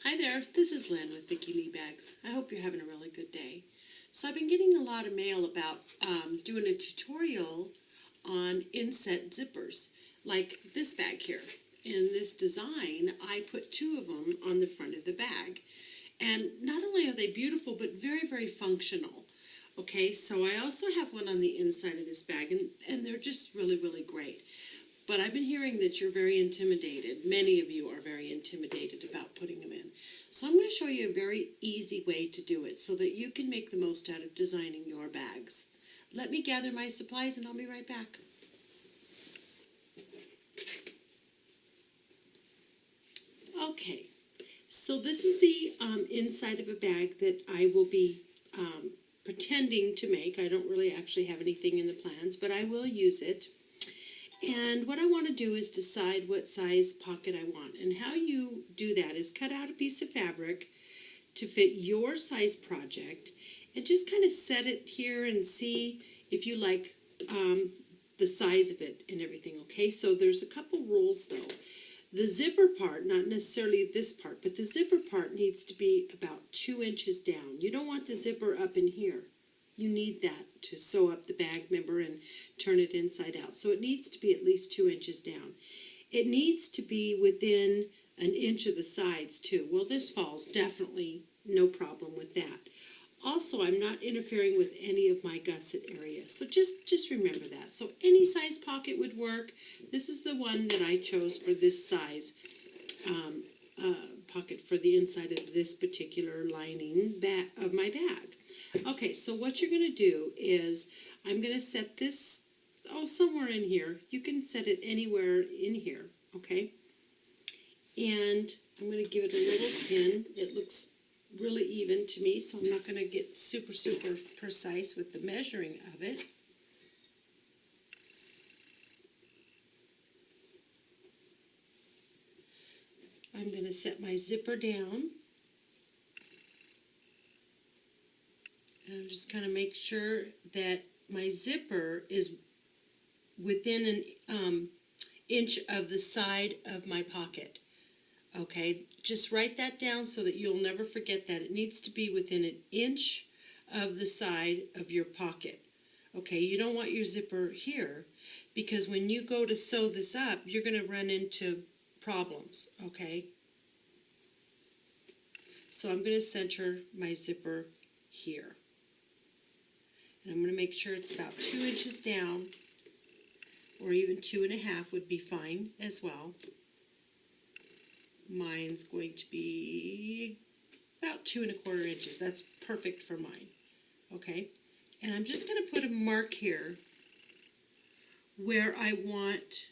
Hi there, this is Lynn with Vicki Lee Bags. I hope you're having a really good day. So I've been getting a lot of mail about doing a tutorial on inset zippers, like this bag here. In this design, I put two of them on the front of the bag. And not only are they beautiful, but very, very functional. Okay, so I also have one on the inside of this bag, and they're just really, really great. But I've been hearing that you're very intimidated. Many of you are very intimidated about putting them in. So I'm going to show you a very easy way to do it so that you can make the most out of designing your bags. Let me gather my supplies and I'll be right back. Okay, so this is the inside of a bag that I will be pretending to make. I don't really actually have anything in the plans, but I will use it. And what I want to do is decide what size pocket I want. And how you do that is cut out a piece of fabric to fit your size project and just kind of set it here and see if you like the size of it and everything, okay? So there's a couple rules though. The zipper part, not necessarily this part, but the zipper part needs to be about 2 inches down. You don't want the zipper up in here. You need that to sew up the bag, remember, and turn it inside out. So it needs to be at least 2 inches down. It needs to be within 1 inch of the sides too. Well, this falls definitely no problem with that. Also, I'm not interfering with any of my gusset area. So just remember that. So any size pocket would work. This is the one that I chose for this size pocket for the inside of this particular lining of my bag. Okay, so what you're going to do is I'm going to set this, somewhere in here. You can set it anywhere in here, okay? And I'm going to give it a little pin. It looks really even to me, so I'm not going to get super, super precise with the measuring of it. I'm going to set my zipper down. And I'm just going to make sure that my zipper is within 1 inch of the side of my pocket. Okay, just write that down so that you'll never forget that. It needs to be within 1 inch of the side of your pocket. Okay, you don't want your zipper here because when you go to sew this up, you're going to run into problems, okay? So I'm going to center my zipper here. And I'm going to make sure it's about 2 inches down, or even 2.5 would be fine as well. Mine's going to be about 2¼ inches. That's perfect for mine. Okay, and I'm just going to put a mark here where I want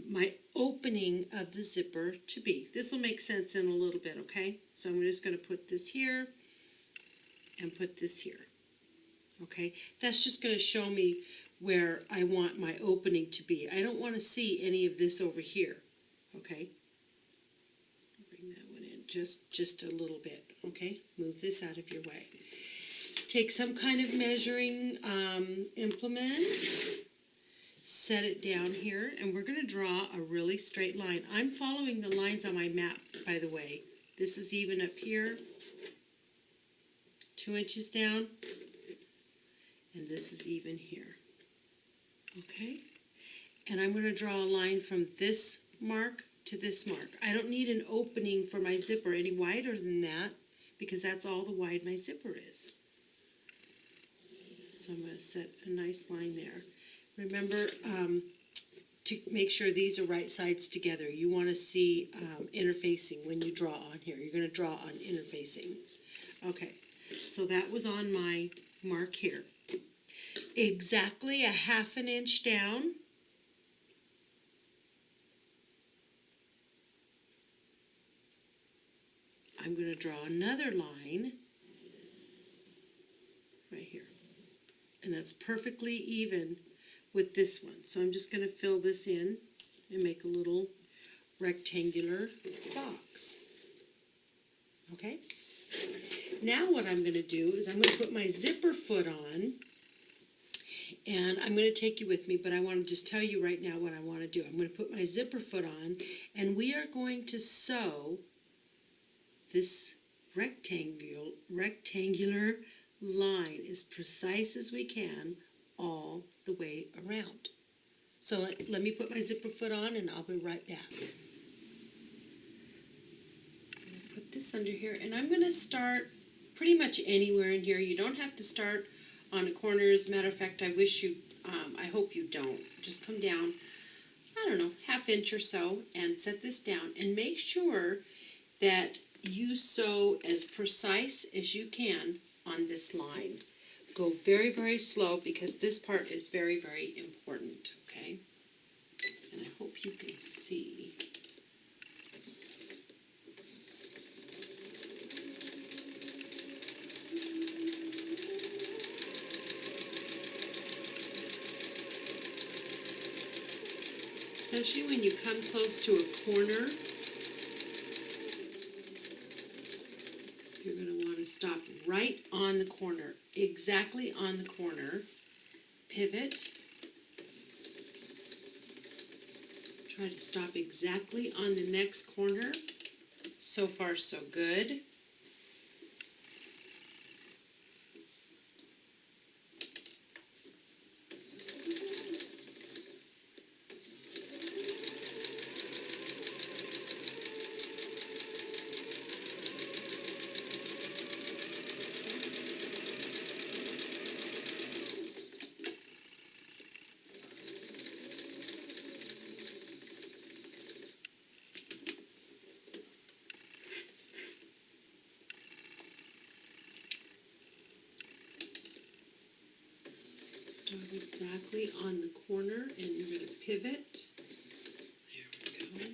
my opening of the zipper to be. This will make sense in a little bit, okay? So I'm just going to put this here and put this here. Okay, that's just going to show me where I want my opening to be. I don't want to see any of this over here. Okay, bring that one in just a little bit. Okay, move this out of your way. Take some kind of measuring implement, set it down here, and we're going to draw a really straight line. I'm following the lines on my map, by the way. This is even up here, 2 inches down, and this is even here. Okay, and I'm going to draw a line from this mark to this mark. I don't need an opening for my zipper any wider than that because that's all the wide my zipper is. So I'm going to set a nice line there. Remember to make sure these are right sides together. You want to see interfacing when you draw on here. You're going to draw on interfacing. Okay, so that was on my mark here. Exactly 1/2 inch down. I'm going to draw another line right here. And that's perfectly even with this one. So I'm just going to fill this in and make a little rectangular box. Okay? Now what I'm going to do is I'm going to put my zipper foot on, And I'm going to take you with me, but I want to just tell you right now what I want to do. I'm going to put my zipper foot on, and we are going to sew this rectangular line as precise as we can all the way around. So let me put my zipper foot on, and I'll be right back. I'm going to put this under here, and I'm going to start pretty much anywhere in here. You don't have to start on a corner. As a matter of fact, I hope you don't. Just come down, I don't know, ½ inch or so, and set this down. And make sure that you sew as precise as you can on this line. Go very, very slow because this part is very, very important, okay? And I hope you can see. Especially when you come close to a corner, you're going to want to stop right on the corner, exactly on the corner. Pivot. Try to stop exactly on the next corner. So far, so good. Start exactly on the corner, and you're going to pivot. There we go.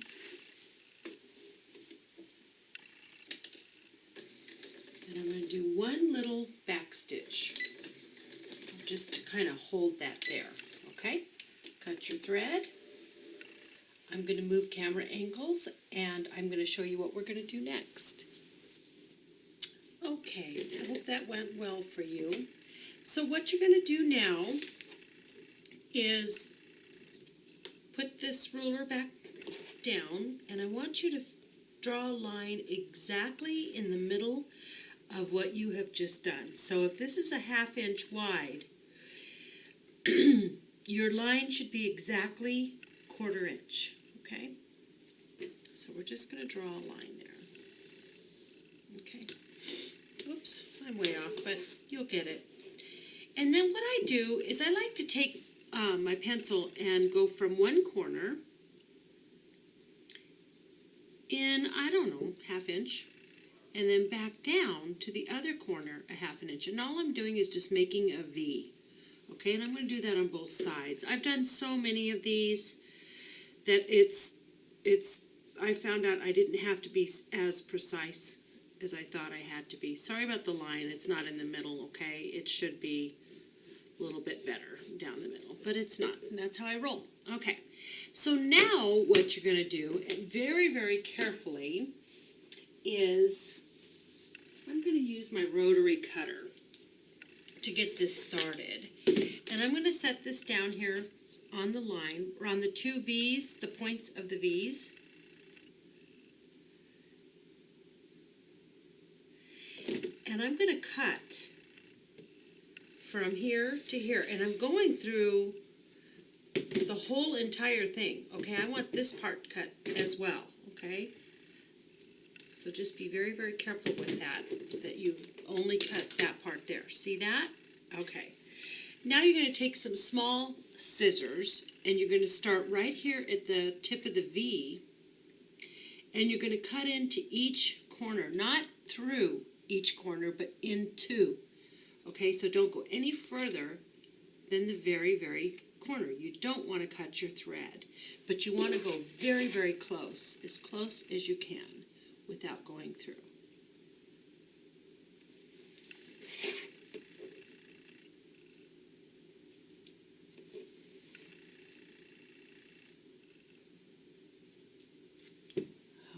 And I'm going to do one little back stitch, just to kind of hold that there, okay? Cut your thread. I'm going to move camera angles, and I'm going to show you what we're going to do next. Okay, I hope that went well for you. So what you're going to do now is put this ruler back down, and I want you to draw a line exactly in the middle of what you have just done. So if this is a ½ inch wide, your line should be exactly ½ inch, okay? So we're just going to draw a line there. Okay. Oops, I'm way off, but you'll get it. And then what I do is I like to take my pencil and go from one corner in, I don't know, ½ inch, and then back down to the other corner a ½ inch. And all I'm doing is just making a V. Okay, and I'm going to do that on both sides. I've done so many of these that I found out I didn't have to be as precise as I thought I had to be. Sorry about the line, it's not in the middle, okay? It should be a little bit better down the middle, but it's not, and that's how I roll. Okay, so now what you're going to do, and very, very carefully, is I'm going to use my rotary cutter to get this started. And I'm going to set this down here on the line, or on the two V's, the points of the V's. And I'm going to cut from here to here. And I'm going through the whole entire thing, okay? I want this part cut as well, okay? So just be very, very careful with that you only cut that part there. See that? Okay. Now you're going to take some small scissors, and you're going to start right here at the tip of the V, and you're going to cut into each corner, not through each corner, but into. Okay, so don't go any further than the very, very corner. You don't want to cut your thread, but you want to go very, very close as you can without going through.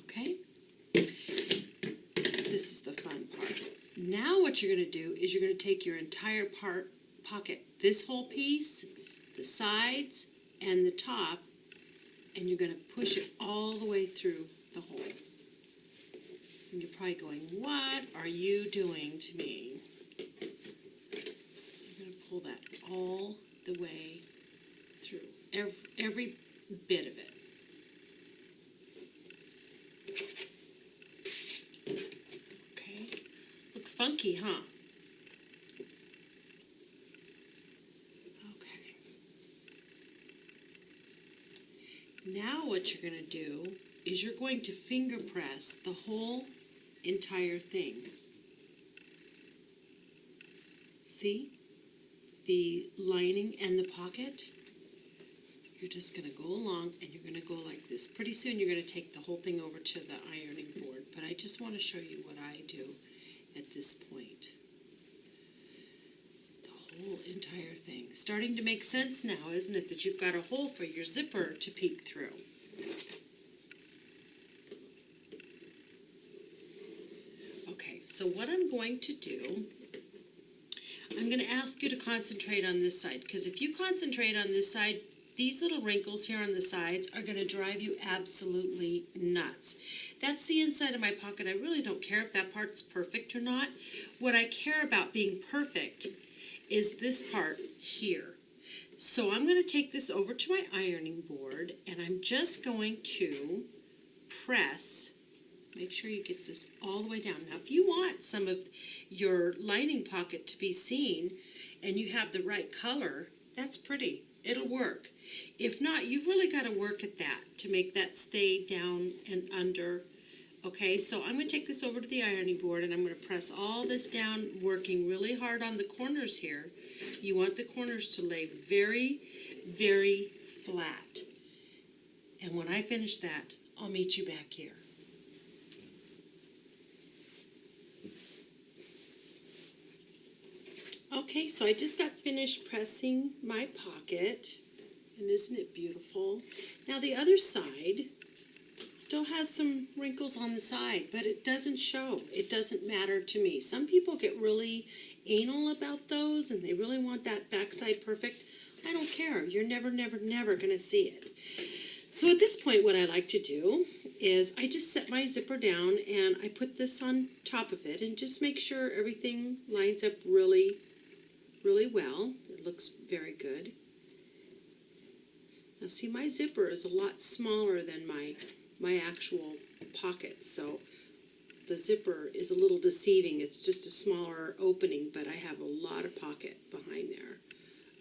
Okay, this is the fun part. Now what you're going to do is you're going to take your entire part pocket this whole piece, the sides, and the top, and you're going to push it all the way through the hole. And you're probably going, what are you doing to me? You're going to pull that all the way through, every bit of it. Okay, looks funky, huh? Okay. Now what you're going to do is you're going to finger press the whole entire thing. See? The lining and the pocket. You're just going to go along and you're going to go like this. Pretty soon you're going to take the whole thing over to the ironing board, but I just want to show you what I do at this point. The whole entire thing. Starting to make sense now, isn't it, that you've got a hole for your zipper to peek through. Okay, so what I'm going to do, I'm going to ask you to concentrate on this side, because if you concentrate on this side, these little wrinkles here on the sides are going to drive you absolutely nuts. That's the inside of my pocket. I really don't care if that part's perfect or not. What I care about being perfect is this part here. So I'm going to take this over to my ironing board, and I'm just going to press. Make sure you get this all the way down. Now, if you want some of your lining pocket to be seen and you have the right color, that's pretty. It'll work. If not, you've really got to work at that to make that stay down and under. Okay, so I'm going to take this over to the ironing board and I'm going to press all this down, working really hard on the corners here. You want the corners to lay very, very flat. And when I finish that, I'll meet you back here. Okay, so I just got finished pressing my pocket, and isn't it beautiful? Now the other side still has some wrinkles on the side, but it doesn't show. It doesn't matter to me. Some people get really anal about those, and they really want that backside perfect. I don't care. You're never going to see it. So at this point, what I like to do is I just set my zipper down, and I put this on top of it, and just make sure everything lines up really well. It looks very good. Now see, my zipper is a lot smaller than my actual pocket, so the zipper is a little deceiving. It's just a smaller opening, but I have a lot of pocket behind there.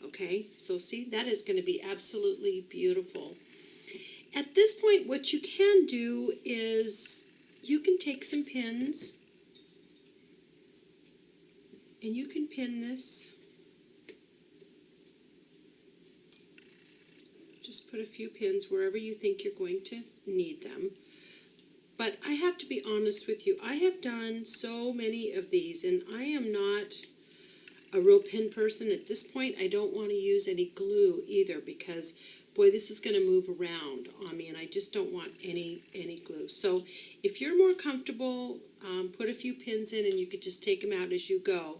Okay, so see, that is going to be absolutely beautiful. At this point, what you can do is you can take some pins and you can pin this. Just put a few pins wherever you think you're going to need them. But I have to be honest with you, I have done so many of these, and I am not a real pin person. At this point, I don't want to use any glue either, because boy, this is going to move around on me, and I just don't want any glue. So if you're more comfortable, put a few pins in and you could just take them out as you go.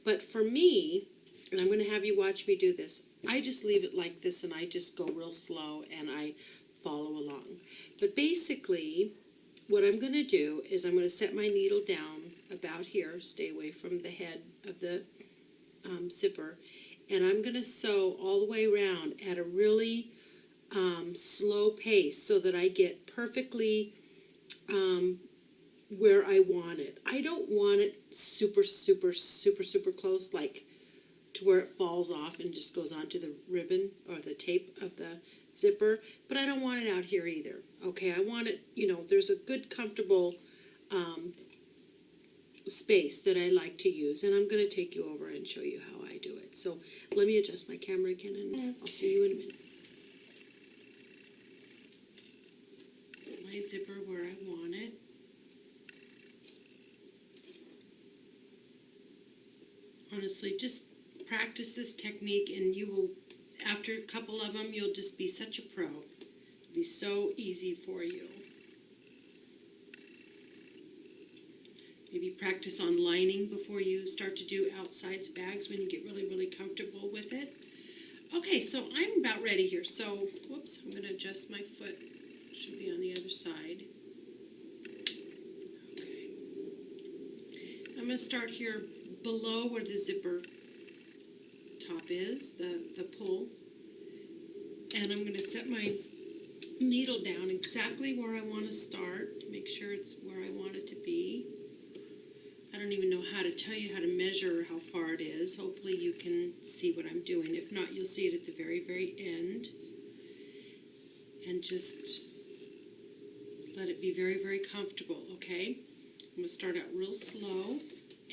But for me, and I'm going to have you watch me do this, I just leave it like this and I just go real slow and I follow along. But basically, what I'm going to do is I'm going to set my needle down about here, stay away from the head of the zipper, and I'm going to sew all the way around at a really slow pace so that I get perfectly where I want it. I don't want it super close, like to where it falls off and just goes onto the ribbon or the tape of the zipper, but I don't want it out here either. Okay, I want it, there's a good comfortable space that I like to use, and I'm going to take you over and show you how I do it. So let me adjust my camera again, and I'll see you in a minute. Put my zipper where I want it. Honestly, just practice this technique and you will, after a couple of them, you'll just be such a pro. It'll be so easy for you. Maybe practice on lining before you start to do outside bags when you get really, really comfortable with it. Okay, so I'm about ready here. So, whoops, I'm going to adjust my foot. It should be on the other side. Okay. I'm going to start here below where the zipper top is, the pull. And I'm going to set my needle down exactly where I want to start to make sure it's where I want it to be. I don't even know how to tell you how to measure how far it is. Hopefully you can see what I'm doing. If not, you'll see it at the very, very end. And just let it be very, very comfortable, okay? I'm going to start out real slow,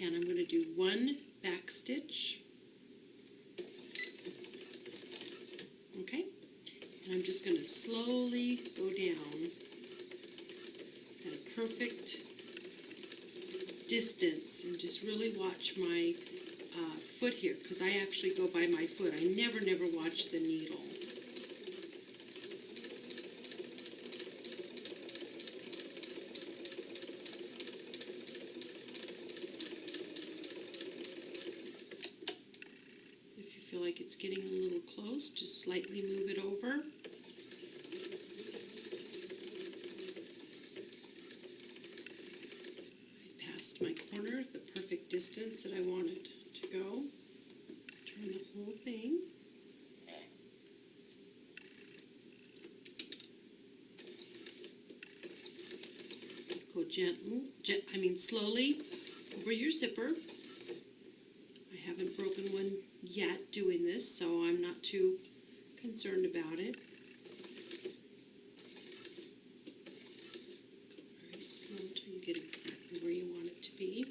and I'm going to do one back stitch. Okay? And I'm just going to slowly go down at a perfect distance and just really watch my foot here, because I actually go by my foot. I never watch the needle. If you feel like it's getting a little close, just slightly move it over. My corner, the perfect distance that I want it to go. Turn the whole thing. Go slowly over your zipper. I haven't broken one yet doing this, so I'm not too concerned about it. Very slow until you get exactly where you want it to be.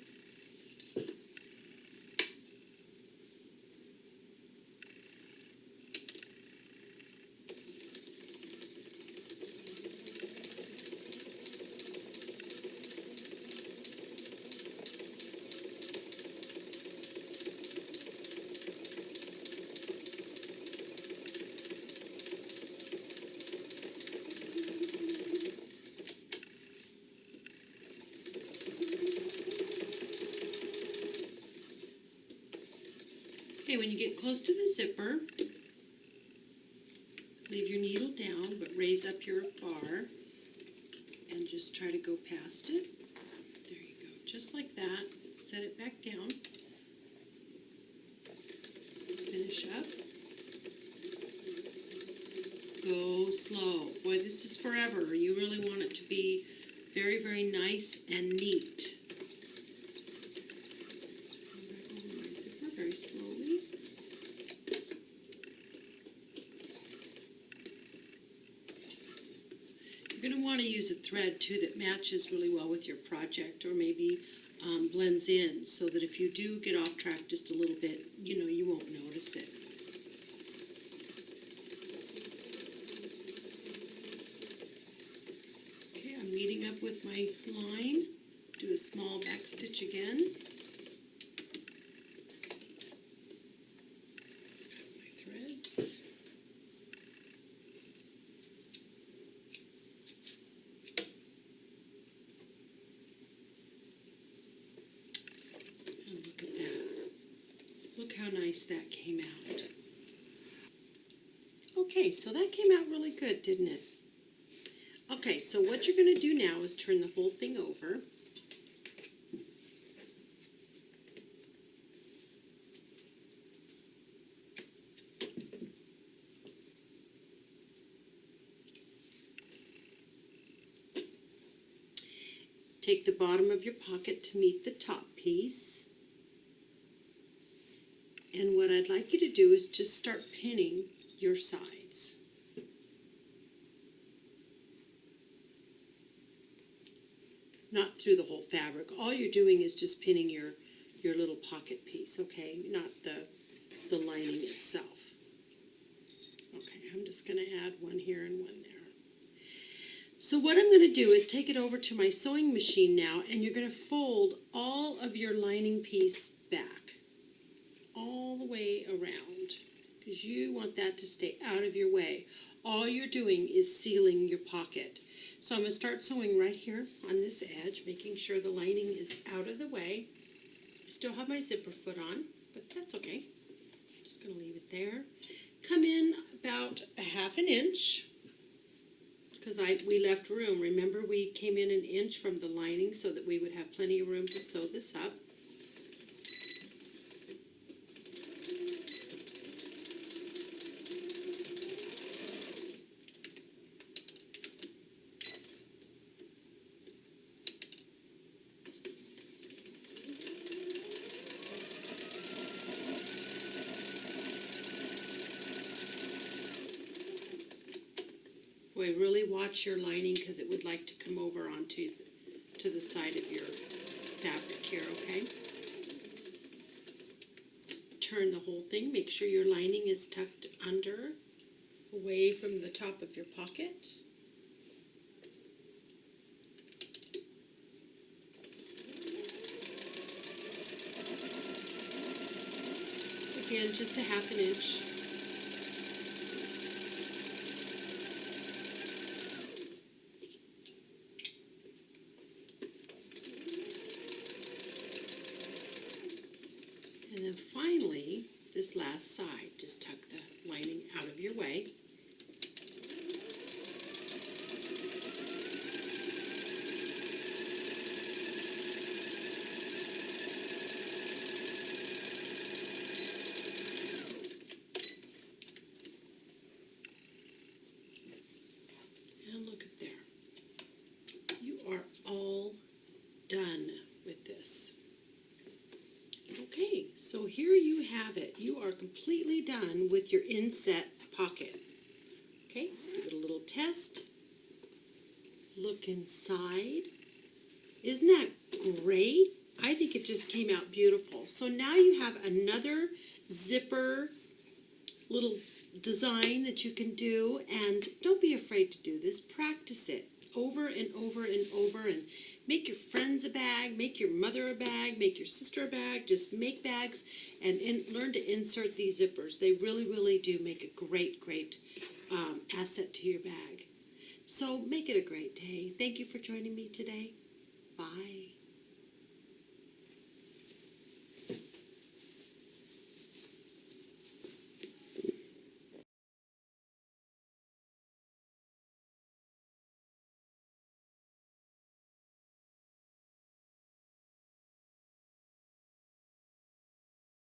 Okay, when you get close to the zipper, leave your needle down, but raise up your bar and just try to go past it. There you go, just like that. Set it back down. Finish up. Go slow. Boy, this is forever. You really want it to be very, very nice and neat. Over my zipper very slowly. You're going to want to use a thread too that matches really well with your project, or maybe blends in, so that if you do get off track just a little bit, you won't notice it. Okay, I'm meeting up with my line. Do a small back stitch again. Cut my threads. And look at that. Look how nice that came out. Okay, so that came out really good, didn't it? Okay, so what you're going to do now is turn the whole thing over. Take the bottom of your pocket to meet the top piece. And what I'd like you to do is just start pinning your sides. Not through the whole fabric. All you're doing is just pinning your little pocket piece, okay? Not the lining itself. Okay, I'm just going to add one here and one there. So what I'm going to do is take it over to my sewing machine now, and you're going to fold all of your lining piece back, all the way around, because you want that to stay out of your way. All you're doing is sealing your pocket. So I'm going to start sewing right here on this edge, making sure the lining is out of the way. I still have my zipper foot on, but that's okay. Just going to leave it there. Come in about a ½ inch, because we left room. Remember, we came in an inch from the lining so that we would have plenty of room to sew this up. Boy, really watch your lining because it would like to come over onto the side of your fabric here, okay? Turn the whole thing. Make sure your lining is tucked under, away from the top of your pocket. Again, just a ½ inch. And then finally, this last side, just tuck the lining out of your way. And look at there. You are all done with this. Okay, so here you have it. You are completely done with your inset pocket. Okay, give it a little test. Look inside. Isn't that great? I think it just came out beautiful. So now you have another zipper little design that you can do, and don't be afraid to do this. Practice it over and over and over, and make your friends a bag, make your mother a bag, make your sister a bag. Just make bags and learn to insert these zippers. They really, really do make a great asset to your bag. So make it a great day. Thank you for joining me today. Bye.